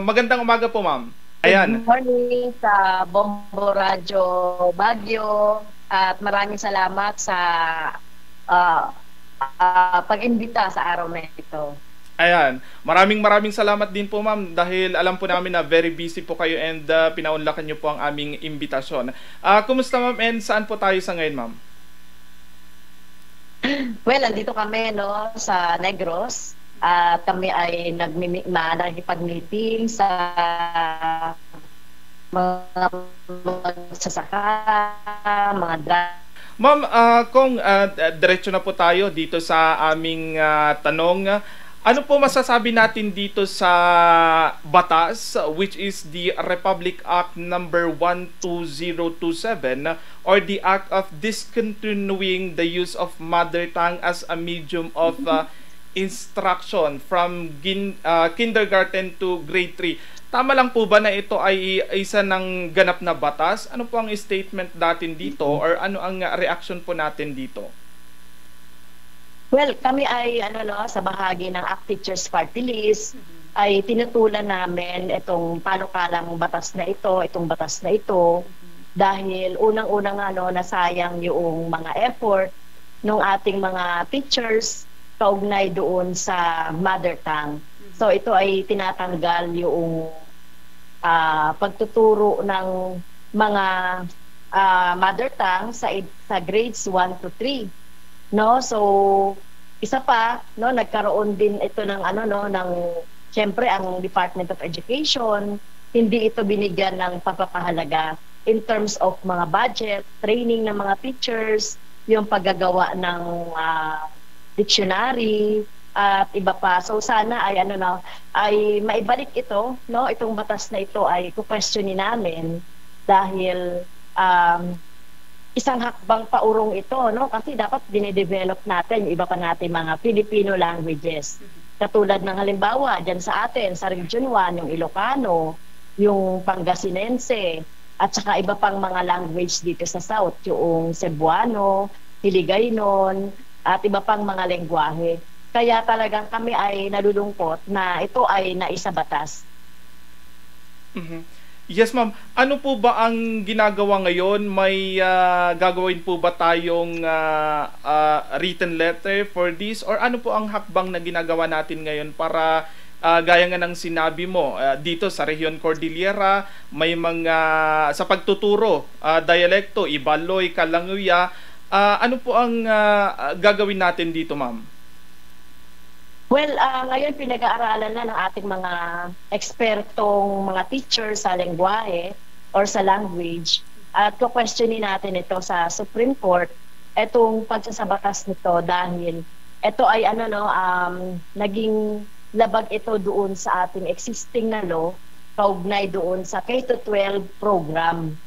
Magandang umaga po, ma'am. Ayan. Good morning sa Bombo Radyo Baguio at maraming salamat sa ah, pag-imbita sa araw na ito. Ayan. Maraming salamat din po, ma'am, dahil alam po namin na very busy po kayo and pinaunlakan niyo po ang aming imbitasyon. Kumusta, ma'am, and saan po tayo sa ngayon, ma'am? Well, andito kami no sa Negros at kami ay nakikipag-meeting sa mga magsasaka, mga Ma'am, kung diretso na po tayo dito sa aming tanong, ano po masasabi natin dito sa batas, which is the Republic Act number 12027, or the Act of Discontinuing the Use of Mother Tongue as a Medium of Instruction from kindergarten to grade 3? Tama lang po ba na ito ay isa ng ganap na batas? Ano po ang statement natin dito, or ano ang reaction po natin dito? Well, kami ay sa bahagi ng ACT Teachers Party List ay tinutulan namin itong panukalang batas na ito, dahil unang-unang nasayang yung mga effort ng ating mga teachers kaugnay doon sa mother tongue. So ito ay tinatanggal yung pagtuturo ng mga mother tongue sa grades 1 to 3. No, so isa pa nagkaroon din ito ng ng syempre ang Department of Education hindi ito binigyan ng pagpapahalaga in terms of mga budget, training ng mga teachers, yung paggagawa ng dictionary at iba pa. So sana ay ay maibalik ito, itong batas na ito ay ku-questionin namin dahil isang hakbang paurong ito, kasi dapat dinedevelop natin yung iba pa natin mga Filipino languages. Katulad ng halimbawa, dyan sa atin, sa Region 1, yung Ilocano, yung Pangasinense, at saka iba pang mga language dito sa South, yung Cebuano, Hiligaynon, at iba pang mga lengguwahe. Kaya talagang kami ay nalulungkot na ito ay naisabatas. Yes, ma'am. Ano po ba ang ginagawa ngayon? May gagawin po ba tayong written letter for this? Or ano po ang hakbang na ginagawa natin ngayon para gaya nga ng sinabi mo, dito sa Rehiyon Cordillera, may mga sa pagtuturo, dialekto, Ibaloy, Kalanguya. Ano po ang gagawin natin dito, ma'am? Well, ngayon pinag-aaralan na ng ating mga ekspertong mga teachers sa lengguwahe or sa language at questionin natin ito sa Supreme Court itong pagsasabatas nito dahil ito ay naging labag ito doon sa ating existing na law kaugnay doon sa K-12 program.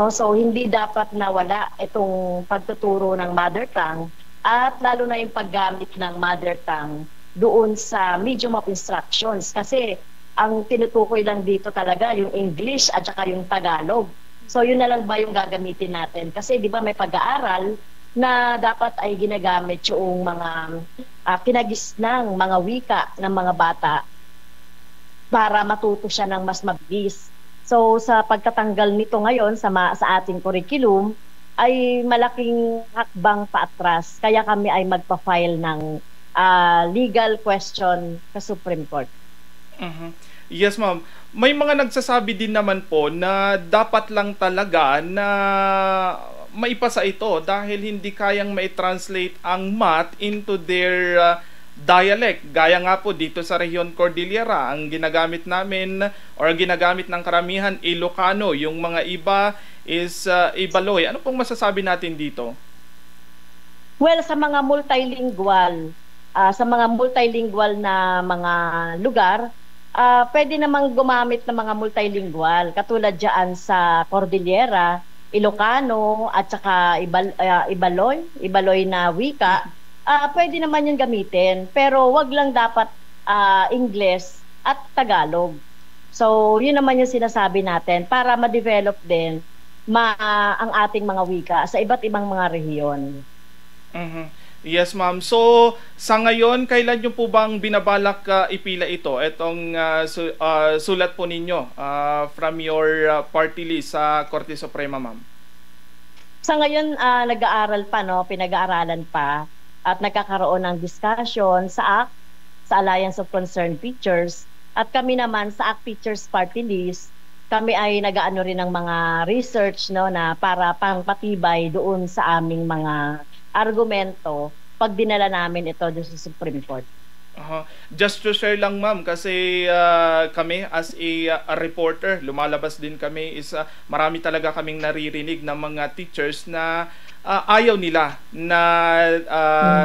So hindi dapat nawala itong pagtuturo ng mother tongue at lalo na yung paggamit ng mother tongue doon sa medium of instructions kasi ang tinutukoy lang dito talaga yung English at saka yung Tagalog. So yun na lang ba yung gagamitin natin? Kasi di ba may pag-aaral na dapat ay ginagamit yung mga kinagisnang mga wika ng mga bata para matuto siya ng mas mabilis. So sa pagtatanggal nito ngayon sa ating curriculum ay malaking hakbang paatras. Kaya kami ay magpa-file ng legal question sa Supreme Court. Yes, ma'am. May mga nagsasabi din naman po na dapat lang talaga na maipasa ito dahil hindi kayang mai-translate ang math into their dialect. Gaya nga po dito sa Rehiyon Cordillera, ang ginagamit namin or ginagamit ng karamihan Ilocano, yung mga iba is Ibaloy. Ano pong masasabi natin dito? Well, sa mga multilingual na mga lugar, pwede namang gumamit ng mga multilingual. Katulad dyan sa Cordillera, Ilocano, at saka Ibaloy na wika, pwede naman yung gamitin. Pero wag lang dapat Ingles at Tagalog. So, yun naman yung sinasabi natin para ma-develop din ang ating mga wika sa iba't ibang mga rehiyon. Yes, ma'am. So, sa ngayon, kailan nyo po bang binabalak ipila ito? Itong sulat po ninyo from your party list sa Korte Suprema, ma'am. Sa ngayon, nag-aaral pa, no? Pinag-aaralan pa at nagkakaroon ng discussion sa ACT, sa Alliance of Concerned Teachers, at kami naman sa ACT Teachers Party List, kami ay nag-aano rin ng mga research, no, na para pangpatibay doon sa aming mga argumento pag dinala namin ito doon sa Supreme Court. Just to share lang, ma'am, kasi kami as a reporter, lumalabas din kami, is marami talaga kaming naririnig ng mga teachers na ayaw nila na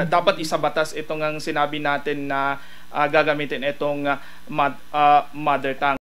dapat isabatas itong ang sinabi natin na gagamitin itong mother tongue.